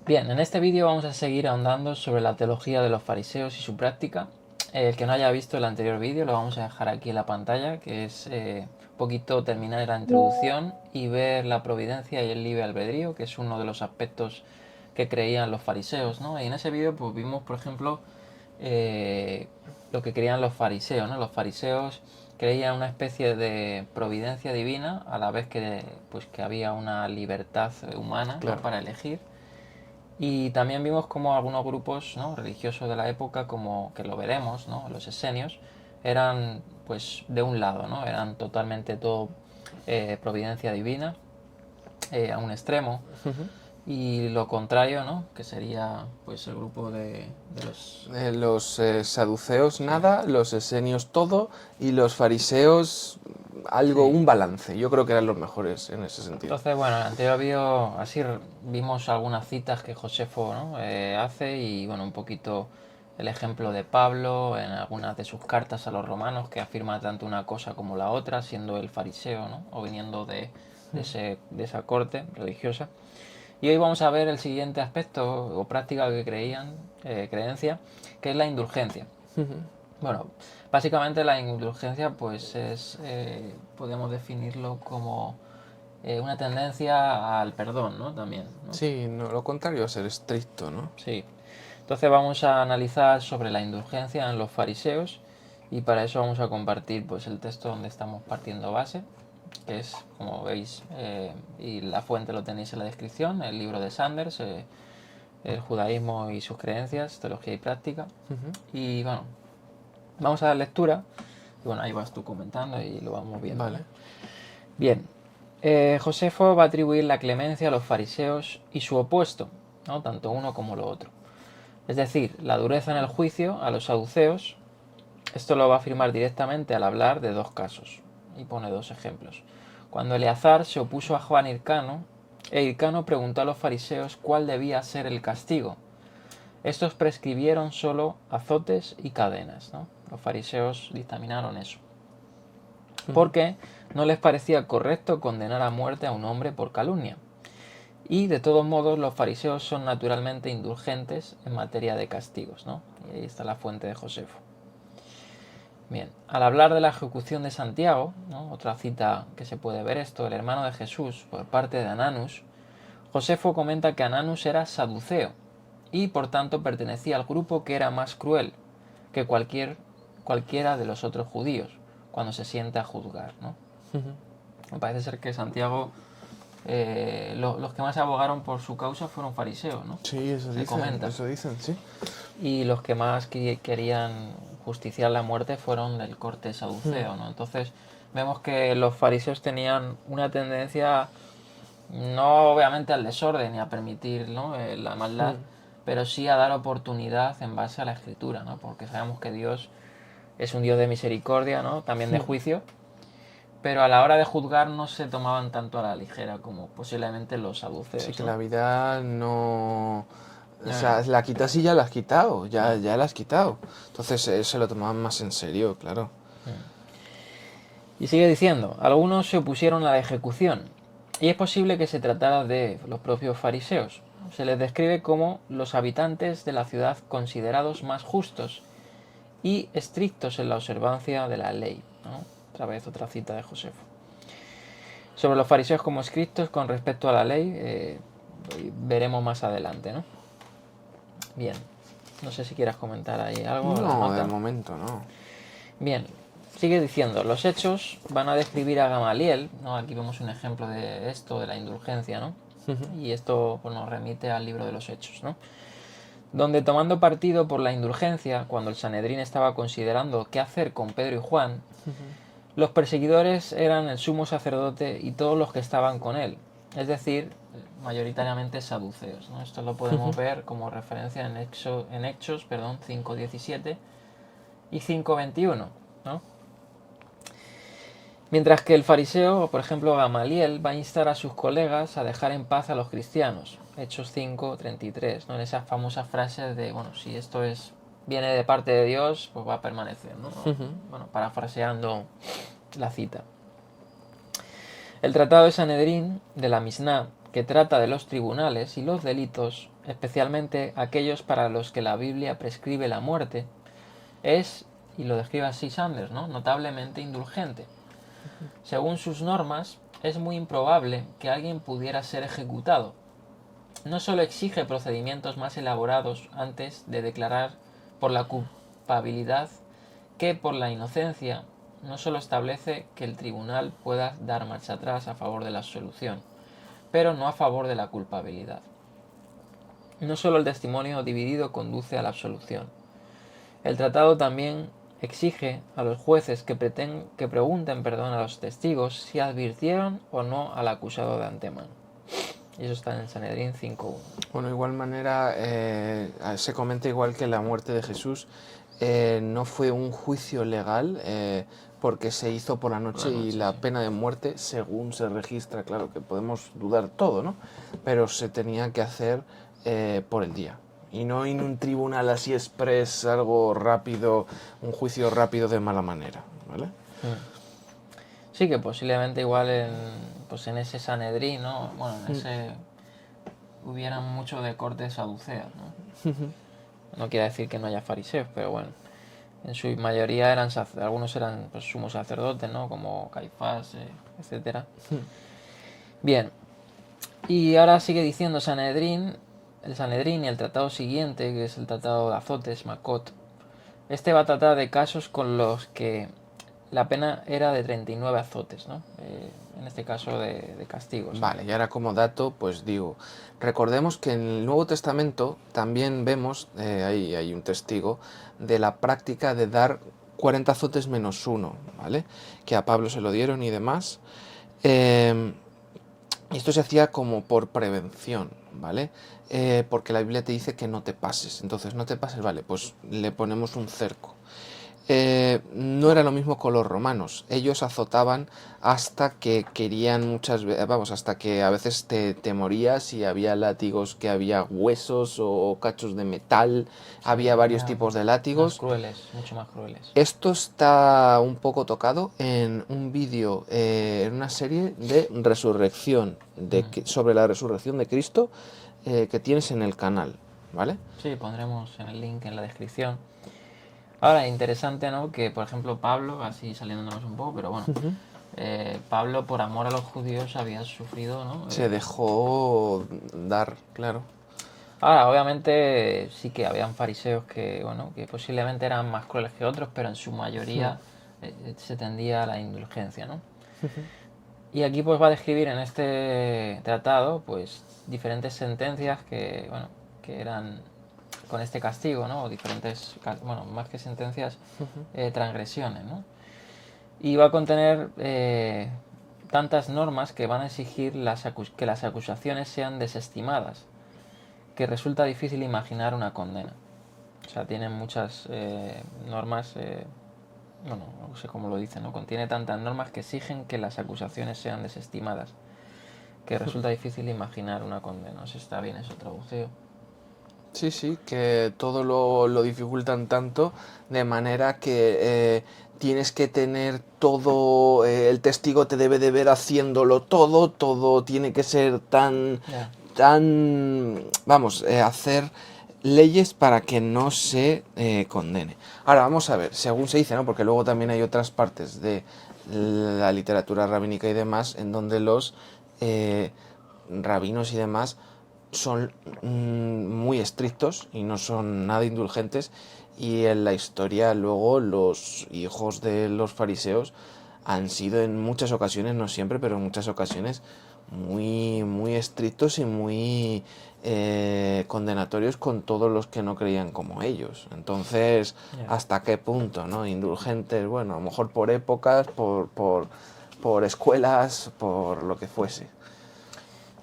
Bien, en este vídeo vamos a seguir ahondando sobre la teología de los fariseos y su práctica. El que no haya visto el anterior vídeo lo vamos a dejar aquí en la pantalla, que es un poquito terminar la introducción y ver la providencia y el libre albedrío, que es uno de los aspectos que creían los fariseos, ¿no? Y en ese vídeo pues vimos, por ejemplo, lo que creían los fariseos, ¿no? Los fariseos creían una especie de providencia divina, a la vez que, pues, que había una libertad humana, ¿no? Claro. Para elegir. Y también vimos como algunos grupos, ¿no? religiosos de la época, como que lo veremos, ¿no? Los esenios, eran pues de un lado, ¿no? Eran totalmente todo providencia divina, a un extremo, y lo contrario, ¿no? Que sería pues el grupo de los... Los saduceos Sí, nada, los esenios todo y los fariseos algo, sí. un balance. Yo creo que eran los mejores en ese sentido. Entonces, bueno, en el anterior vídeo así vimos algunas citas que Josefo, ¿no? Hace y, bueno, un poquito el ejemplo de Pablo en algunas de sus cartas a los romanos, que afirma tanto una cosa como la otra, siendo el fariseo, ¿no? O viniendo de esa corte religiosa. Y hoy vamos a ver el siguiente aspecto o práctica que creían, creencia, que es la indulgencia. Bueno, básicamente la indulgencia pues es, podemos definirlo como una tendencia al perdón, ¿no? También, ¿no? Sí, no, lo contrario a ser estricto, ¿no? Sí. Entonces vamos a analizar sobre la indulgencia en los fariseos y para eso vamos a compartir pues el texto donde estamos partiendo base, que es, como veis, y la fuente lo tenéis en la descripción, el libro de Sanders, el judaísmo y sus creencias, teología y práctica. Y bueno, vamos a dar lectura. Y bueno, ahí vas tú comentando y lo vamos viendo, ¿no? Vale. Bien, Josefo va a atribuir la clemencia a los fariseos y su opuesto, ¿no? Tanto uno como lo otro. Es decir, la dureza en el juicio a los saduceos. Esto lo va a afirmar directamente al hablar de dos casos. Y pone dos ejemplos. Cuando Eleazar se opuso a Juan Hircano, e Hircano preguntó a los fariseos cuál debía ser el castigo. Estos prescribieron solo azotes y cadenas, ¿no? Los fariseos dictaminaron eso. Porque no les parecía correcto condenar a muerte a un hombre por calumnia. Y de todos modos los fariseos son naturalmente indulgentes en materia de castigos, ¿no? Y ahí está la fuente de Josefo. Bien, al hablar de la ejecución de Santiago, ¿no? Otra cita que se puede ver esto, el hermano de Jesús por parte de Ananus, Josefo comenta que Ananus era saduceo y por tanto pertenecía al grupo que era más cruel que cualquiera de los otros judíos cuando se sienta a juzgar, ¿no? Parece ser que Santiago, los que más abogaron por su causa fueron fariseos, ¿no? Sí, Se comenta. eso dicen, sí. Y los que más querían justiciar la muerte fueron del corte saduceo, ¿no? Entonces vemos que los fariseos tenían una tendencia, no obviamente al desorden y a permitir, ¿no? La maldad, pero sí a dar oportunidad en base a la escritura, ¿no? Porque sabemos que Dios es un Dios de misericordia, ¿no? También de juicio, pero a la hora de juzgar no se tomaban tanto a la ligera como posiblemente los Sí, saduceos, que ¿no? la vida no... O sea, la quitas y ya la has quitado, ya la has quitado. Entonces se lo tomaban más en serio, claro. Y sigue diciendo, algunos se opusieron a la ejecución, y es posible que se tratara de los propios fariseos. Se les describe como los habitantes de la ciudad considerados más justos y estrictos en la observancia de la ley, ¿no? Otra vez otra cita de Josefo. Sobre los fariseos como escritos con respecto a la ley, veremos más adelante, ¿no? Bien, no sé si quieras comentar ahí algo, la No, de nota. momento no. Bien, sigue diciendo, los hechos van a describir a Gamaliel, ¿no? Aquí vemos un ejemplo de esto, de la indulgencia, ¿no? Y esto pues, nos remite al libro de los hechos, ¿no? Donde tomando partido por la indulgencia, cuando el Sanedrín estaba considerando qué hacer con Pedro y Juan, los perseguidores eran el sumo sacerdote y todos los que estaban con él, es decir, mayoritariamente saduceos, ¿no? Esto lo podemos ver como referencia en Hechos 5:17 y 5:21, ¿no? Mientras que el fariseo, por ejemplo Gamaliel, va a instar a sus colegas a dejar en paz a los cristianos. Hechos 5:33, ¿no? En esas famosas frases de, bueno, si esto viene de parte de Dios, pues va a permanecer, ¿no? Bueno, parafraseando la cita. El Tratado de Sanedrín de la Misná que trata de los tribunales y los delitos, especialmente aquellos para los que la Biblia prescribe la muerte, es, y lo describe así Sanders, ¿no?, notablemente indulgente. Según sus normas, es muy improbable que alguien pudiera ser ejecutado. No solo exige procedimientos más elaborados antes de declarar por la culpabilidad que por la inocencia, no solo establece que el tribunal pueda dar marcha atrás a favor de la absolución, pero no a favor de la culpabilidad. No solo el testimonio dividido conduce a la absolución. El tratado también exige a los jueces que pregunten a los testigos si advirtieron o no al acusado de antemano. Y eso está en el Sanedrín 5.1. Bueno, de igual manera, se comenta igual que la muerte de Jesús no fue un juicio legal porque se hizo por la noche y la pena de muerte, según se registra, claro que podemos dudar todo, ¿no? Pero se tenía que hacer por el día. Y no en un tribunal así express, algo rápido, un juicio rápido de mala manera, ¿vale? Sí, que posiblemente igual en ese Sanedrín, ¿no? Bueno, en ese hubieran mucho de corte saduceo, ¿no? No quiere decir que no haya fariseos, pero bueno, en su mayoría eran algunos eran pues, sumos sacerdotes, ¿no? Como Caifás, etcétera. Bien, y ahora sigue diciendo el Sanedrín y el tratado siguiente, que es el tratado de azotes, Makot. Este va a tratar de casos con los que la pena era de 39 azotes, ¿no? En este caso de castigos. Vale, y ahora como dato, pues digo, recordemos que en el Nuevo Testamento también vemos, ahí hay un testigo, de la práctica de dar 40 azotes menos uno, ¿vale? Que a Pablo se lo dieron y demás. Y esto se hacía como por prevención, ¿vale? Porque la Biblia te dice que no te pases. Entonces, no te pases, vale, pues le ponemos un cerco. No era lo mismo con los romanos. Ellos azotaban hasta que querían muchas veces, vamos, hasta que a veces te morías y había látigos que había huesos o cachos de metal, sí, había varios tipos de látigos. Más crueles, mucho más crueles. Esto está un poco tocado en un vídeo, en una serie de resurrección, sobre la resurrección de Cristo, que tienes en el canal, ¿vale? Sí, pondremos en el link en la descripción. Ahora, interesante, ¿no? Que, por ejemplo, Pablo, así saliéndonos un poco, pero bueno, Pablo, por amor a los judíos, había sufrido, ¿no? Se dejó dar, claro. Ahora, obviamente, sí que habían fariseos que, bueno, que posiblemente eran más crueles que otros, pero en su mayoría se tendía a la indulgencia, ¿no? Y aquí pues va a describir en este tratado, pues, diferentes sentencias que, bueno, que eran con este castigo, ¿no? O diferentes, bueno, más que sentencias, transgresiones, ¿no? Y va a contener tantas normas que van a exigir que las acusaciones sean desestimadas, que resulta difícil imaginar una condena. O sea, tienen muchas normas, bueno, no sé cómo lo dicen, ¿no? Contiene tantas normas que exigen que las acusaciones sean desestimadas, que resulta difícil imaginar una condena. No sé si está bien eso traducido. Sí, sí, que todo lo dificultan tanto de manera que tienes que tener todo, el testigo te debe de ver haciéndolo todo tiene que ser tan, vamos, hacer leyes para que no se condene. Ahora vamos a ver, según se dice, ¿no? Porque luego también hay otras partes de la literatura rabínica y demás en donde los rabinos y demás son muy estrictos y no son nada indulgentes, y en la historia luego los hijos de los fariseos han sido en muchas ocasiones, no siempre, pero en muchas ocasiones muy estrictos y muy condenatorios con todos los que no creían como ellos. Entonces, ¿hasta qué punto, no? Indulgentes, bueno, a lo mejor por épocas, por escuelas, por lo que fuese.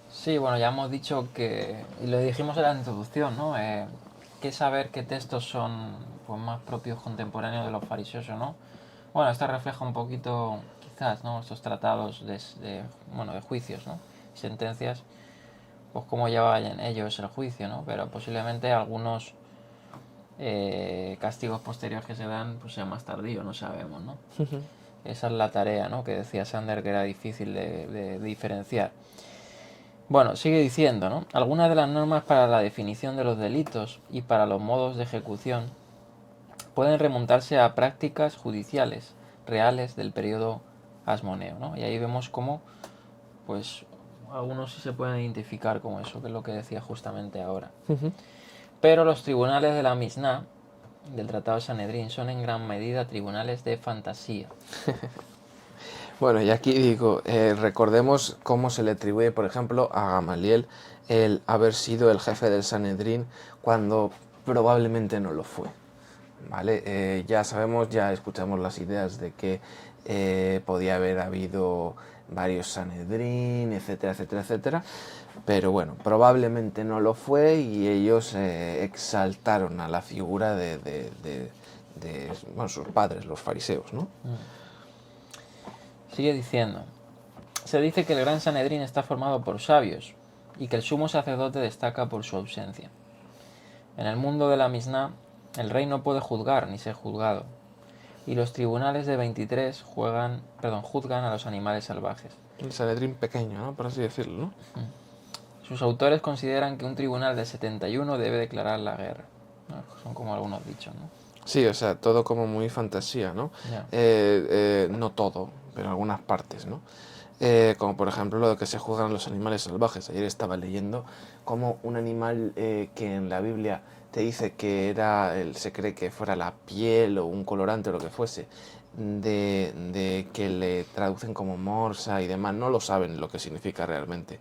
Sí, bueno, ya hemos dicho que, y lo dijimos en la introducción, ¿no? Que saber qué textos son pues, más propios contemporáneos de los fariseos o no. Bueno, esto refleja un poquito, quizás, ¿no? Estos tratados de juicios, ¿no? Sentencias, pues cómo llevaban ellos el juicio, ¿no? Pero posiblemente algunos castigos posteriores que se dan pues sean más tardíos, no sabemos, ¿no? Esa es la tarea, ¿no? Que decía Sander que era difícil de diferenciar. Bueno, sigue diciendo, ¿no? Algunas de las normas para la definición de los delitos y para los modos de ejecución pueden remontarse a prácticas judiciales reales del periodo asmoneo, ¿no? Y ahí vemos cómo, pues, algunos sí se pueden identificar como eso, que es lo que decía justamente ahora. Pero los tribunales de la Misná, del Tratado de Sanedrín, son en gran medida tribunales de fantasía. Bueno, y aquí digo, recordemos cómo se le atribuye, por ejemplo, a Gamaliel el haber sido el jefe del Sanedrín cuando probablemente no lo fue. ¿Vale? Ya sabemos, ya escuchamos las ideas de que podía haber habido varios Sanedrín, etcétera, etcétera, etcétera. Pero bueno, probablemente no lo fue y ellos exaltaron a la figura de, bueno, sus padres, los fariseos, ¿no? Sigue diciendo, se dice que el gran Sanedrín está formado por sabios y que el sumo sacerdote destaca por su ausencia. En el mundo de la Misná, el rey no puede juzgar ni ser juzgado, y los tribunales de 23 juzgan a los animales salvajes. El Sanedrín pequeño, ¿no? Por así decirlo, ¿no? Sus autores consideran que un tribunal de 71 debe declarar la guerra. ¿No? Son como algunos dichos, ¿no? Sí, o sea, todo como muy fantasía, ¿no? Ya. No todo, pero algunas partes, ¿no? Como por ejemplo lo de que se juzgan los animales salvajes. Ayer estaba leyendo como un animal que en la Biblia te dice que se cree que fuera la piel o un colorante o lo que fuese, de que le traducen como morsa y demás, no lo saben lo que significa realmente.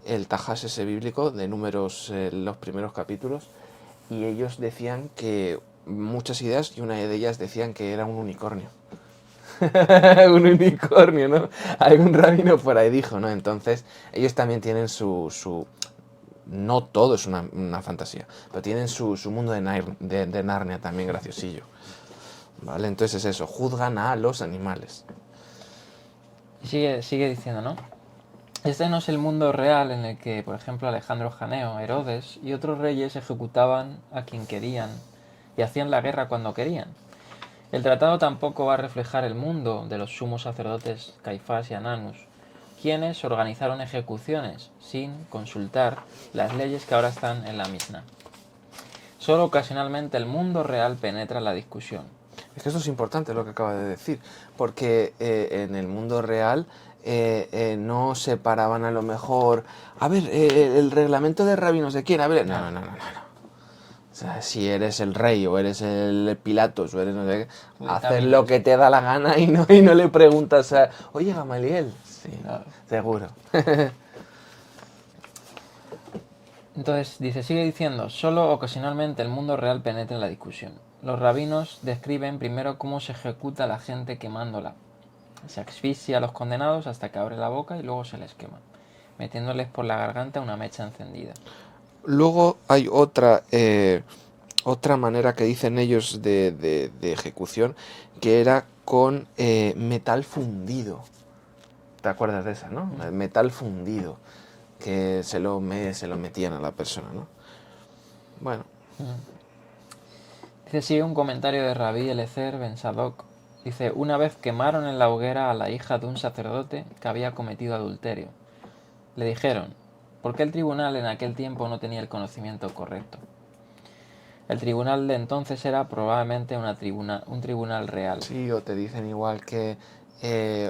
El Tajas ese bíblico de Números, los primeros capítulos, y ellos decían que muchas ideas y una de ellas decían que era un unicornio. Un unicornio, ¿no? Algún rabino por ahí dijo, ¿no? Entonces, ellos también tienen su no todo es una fantasía, pero tienen su mundo de Narnia también graciosillo. ¿Vale? Entonces es eso, juzgan a los animales. Sigue diciendo, ¿no? Este no es el mundo real en el que, por ejemplo, Alejandro Janeo, Herodes y otros reyes ejecutaban a quien querían y hacían la guerra cuando querían. El tratado tampoco va a reflejar el mundo de los sumos sacerdotes Caifás y Ananus, quienes organizaron ejecuciones sin consultar las leyes que ahora están en la Misna. Solo ocasionalmente el mundo real penetra en la discusión. Es que esto es importante lo que acaba de decir, porque en el mundo real no separaban a lo mejor, a ver, el reglamento de rabinos de quién, a ver, no. O sea, si eres el rey o eres el Pilatos o eres no sé qué, haces lo que te da la gana y no le preguntas a, oye, Gamaliel. Sí, Claro. seguro. Entonces, sigue diciendo, solo ocasionalmente el mundo real penetra en la discusión. Los rabinos describen primero cómo se ejecuta a la gente quemándola. Se asfixia a los condenados hasta que abre la boca y luego se les quema, metiéndoles por la garganta una mecha encendida. Luego hay otra manera que dicen ellos de ejecución, que era con metal fundido. ¿Te acuerdas de esa, no? Metal fundido, que se lo metían a la persona, ¿no? Bueno. Dice, sigue un comentario de Rabí Eliezer Ben Sadok. Dice, una vez quemaron en la hoguera a la hija de un sacerdote que había cometido adulterio. Le dijeron, ¿por qué el tribunal en aquel tiempo no tenía el conocimiento correcto? El tribunal de entonces era probablemente un tribunal real. Sí, o te dicen igual que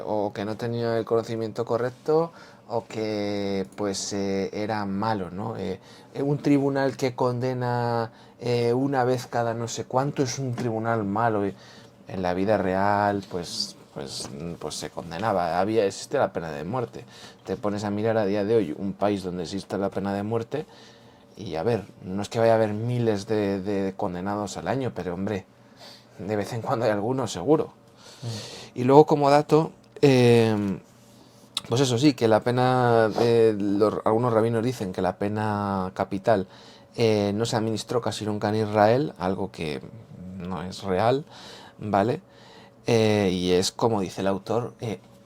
o que no tenía el conocimiento correcto o que pues era malo, ¿no? Un tribunal que condena una vez cada no sé cuánto es un tribunal malo. En la vida real, pues se condenaba. Existe la pena de muerte. Te pones a mirar a día de hoy un país donde existe la pena de muerte y a ver, no es que vaya a haber miles de condenados al año, pero hombre, de vez en cuando hay algunos, seguro. Y luego como dato, pues eso sí, que la pena, algunos rabinos dicen que la pena capital no se administró casi nunca en Israel, algo que no es real, ¿vale? Y es, como dice el autor,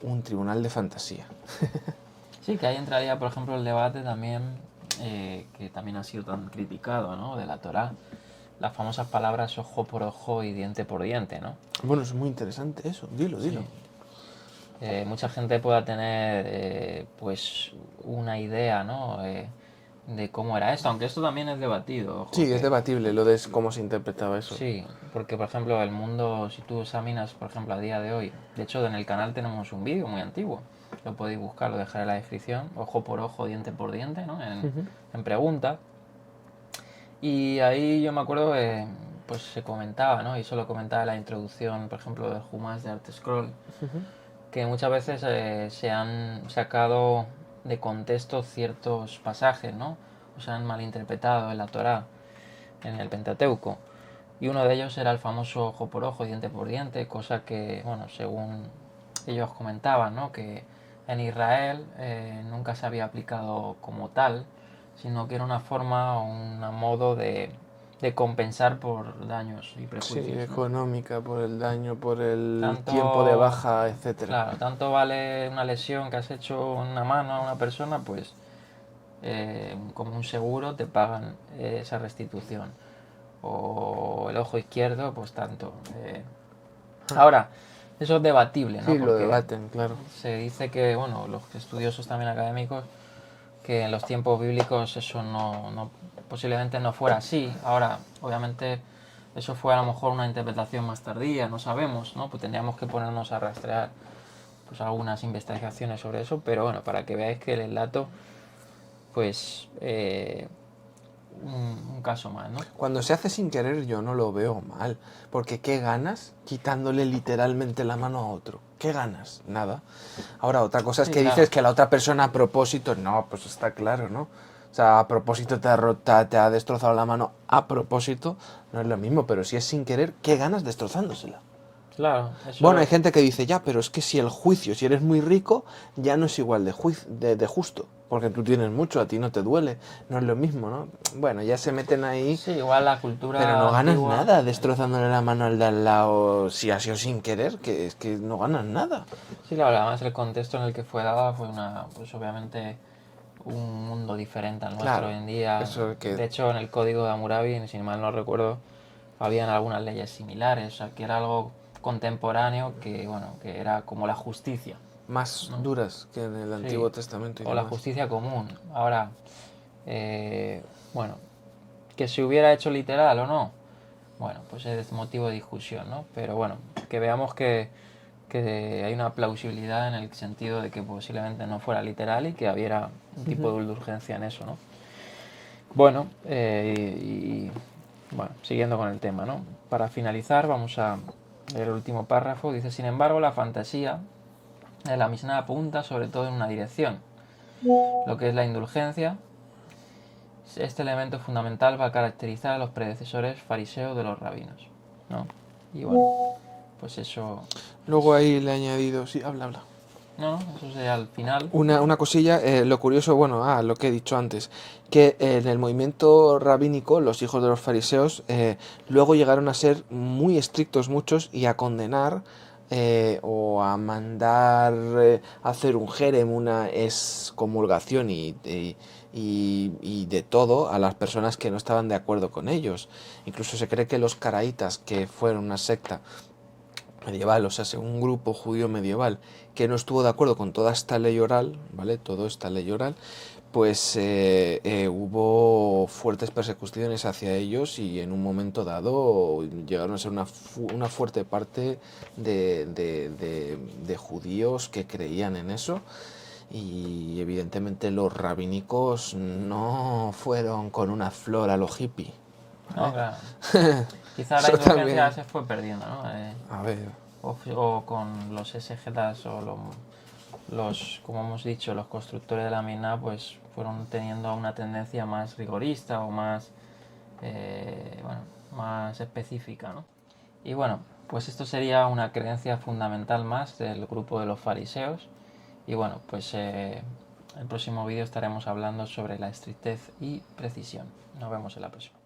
un tribunal de fantasía. Sí, que ahí entraría, por ejemplo, el debate también, que también ha sido tan criticado, ¿no? De la Torá. Las famosas palabras ojo por ojo y diente por diente, ¿no? Bueno, es muy interesante eso, dilo. Sí. mucha gente pueda tener pues una idea, ¿no? De cómo era esto, aunque esto también es debatido, ojo, Sí, es que debatible lo de cómo se interpretaba eso. sí, porque por ejemplo el mundo, si tú examinas, por ejemplo, a día de hoy, de hecho en el canal tenemos un vídeo muy antiguo, lo podéis buscar, lo dejaré en la descripción, ojo por ojo, diente por diente, ¿no? En preguntas. Y ahí yo me acuerdo que pues se comentaba, ¿no? Y eso lo comentaba en la introducción, por ejemplo, del Humas de Art Scroll, que muchas veces se han sacado de contexto ciertos pasajes, ¿no? O se han malinterpretado en la Torá, en el Pentateuco. Y uno de ellos era el famoso ojo por ojo, diente por diente, cosa que, bueno, según ellos comentaban, ¿no? Que en Israel nunca se había aplicado como tal, sino que era una forma o un modo de compensar por daños y Sí, prejuicios, ¿no? económica, por el daño, por el tiempo de Tanto, baja, etcétera. claro, tanto vale una lesión que has hecho en una mano a una persona, pues como un seguro te pagan esa restitución. O el ojo izquierdo, pues tanto. Ahora, eso es debatible, ¿no? Sí, lo Porque debaten, claro. se dice que, bueno, los estudiosos también académicos, que en los tiempos bíblicos eso posiblemente no fuera así. Ahora, obviamente, eso fue a lo mejor una interpretación más tardía, no sabemos, ¿no? Pues tendríamos que ponernos a rastrear pues algunas investigaciones sobre eso, pero bueno, para que veáis que el relato, pues, un caso más, ¿no? Cuando se hace sin querer yo no lo veo mal, porque ¿qué ganas quitándole literalmente la mano a otro? ¿Qué ganas? Nada. Ahora, otra cosa es Sí, que claro. dices que la otra persona a propósito, no, pues está claro, ¿no? O sea, a propósito te ha destrozado la mano a propósito, no es lo mismo, pero si es sin querer, ¿qué ganas destrozándosela? Claro, Bueno, hay eso, gente que dice, ya, pero es que si el juicio, si eres muy rico, ya no es igual de justo, porque tú tienes mucho, a ti no te duele, no es lo mismo, ¿no? Bueno, ya se meten ahí, sí, igual la pero cultura no ganas antigua, nada destrozándole la mano al de al lado, si ha sido sin querer, que es que no ganas nada. sí, claro, además el contexto en el que fue dada fue pues obviamente un mundo diferente al nuestro hoy Claro, en día. eso que De hecho, en el código de Hammurabi, si mal no recuerdo, habían algunas leyes similares, o sea, que era algo contemporáneo que, bueno, que era como la justicia, más ¿no? duras que en el Sí, Antiguo Testamento y o la demás. justicia común. Ahora, eh, bueno, que se hubiera hecho literal o no, bueno, pues es motivo de discusión, ¿no? Pero bueno, que veamos que hay una plausibilidad en el sentido de que posiblemente no fuera literal y que hubiera un tipo de urgencia en eso, ¿no? Bueno, bueno, siguiendo con el tema, ¿no? Para finalizar, vamos a leer el último párrafo. Dice, sin embargo, la fantasía de la Mishnah apunta sobre todo en una dirección, lo que es la indulgencia. Este elemento fundamental va a caracterizar a los predecesores fariseos de los rabinos, ¿no? Y bueno, pues eso Luego ahí le he añadido, sí, habla, habla. no, eso sería al final. Una cosilla, lo curioso, bueno, lo que he dicho antes, que en el movimiento rabínico, los hijos de los fariseos, luego llegaron a ser muy estrictos muchos y a condenar o a mandar hacer un jerem, una excomulgación y de todo a las personas que no estaban de acuerdo con ellos. Incluso se cree que los caraítas, que fueron una secta medieval, o sea, un grupo judío medieval que no estuvo de acuerdo con toda esta ley oral, ¿vale? Toda esta ley oral, pues hubo fuertes persecuciones hacia ellos y en un momento dado llegaron a ser una fuerte parte de judíos que creían en eso y evidentemente los rabínicos no fueron con una flor a lo hippie, No, ¿vale? claro. Quizá la Eso indulgencia también. se fue perdiendo, ¿no? A ver. O con los SGs o como hemos dicho, los constructores de la mina, pues fueron teniendo una tendencia más rigorista o más, bueno, más específica, ¿no? Y bueno, pues esto sería una creencia fundamental más del grupo de los fariseos. Y bueno, pues en el próximo vídeo estaremos hablando sobre la estrictez y precisión. Nos vemos en la próxima.